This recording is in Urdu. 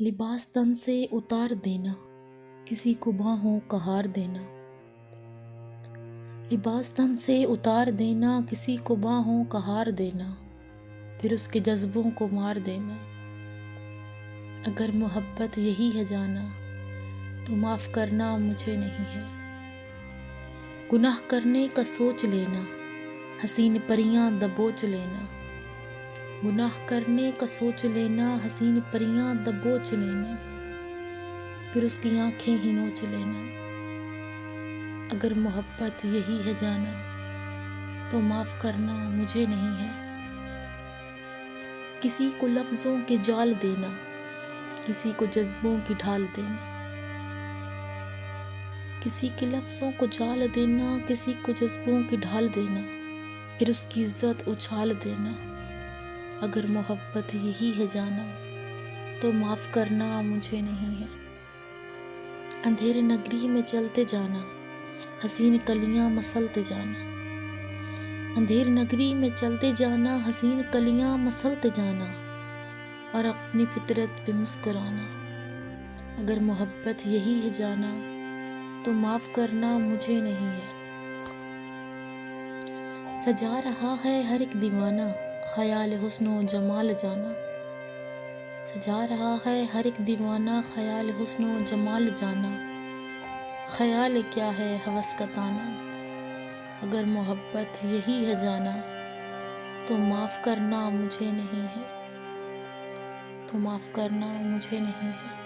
لباس تن سے اتار دینا، کسی کو باہوں کا ہار دینا۔ لباس تن سے اتار دینا، کسی کو باہوں کا ہار دینا، پھر اس کے جذبوں کو مار دینا۔ اگر محبت یہی ہے جانا تو معاف کرنا مجھے نہیں ہے۔ گناہ کرنے کا سوچ لینا، حسین پریاں دبوچ لینا۔ گناہ کرنے کا سوچ لینا، حسین پریاں دبوچ لینا، پھر اس کی آنکھیں ہی نوچ لینا۔ اگر محبت یہی ہے جانا تو معاف کرنا مجھے نہیں ہے۔ کسی کو لفظوں کے جال دینا، کسی کو جذبوں کی ڈھال دینا۔ کسی کے لفظوں کو جال دینا، کسی کو جذبوں کی ڈھال دینا، پھر اس کی عزت اچھال دینا۔ اگر محبت یہی ہے جانا تو معاف کرنا مجھے نہیں ہے۔ اندھیرے نگری میں چلتے جانا، حسین کلیاں مسلتے جانا۔ اندھیر نگری میں چلتے جانا، حسین کلیاں مسلتے جانا، اور اپنی فطرت پہ مسکرانا۔ اگر محبت یہی ہے جانا تو معاف کرنا مجھے نہیں ہے۔ سجا رہا ہے ہر ایک دیوانہ، خیال حسن و جمال جانا۔ سجا رہا ہے ہر ایک دیوانہ، خیال حسن و جمال جانا۔ خیال کیا ہے ہوس کا تانا۔ اگر محبت یہی ہے جانا تو معاف کرنا مجھے نہیں ہے، تو معاف کرنا مجھے نہیں ہے۔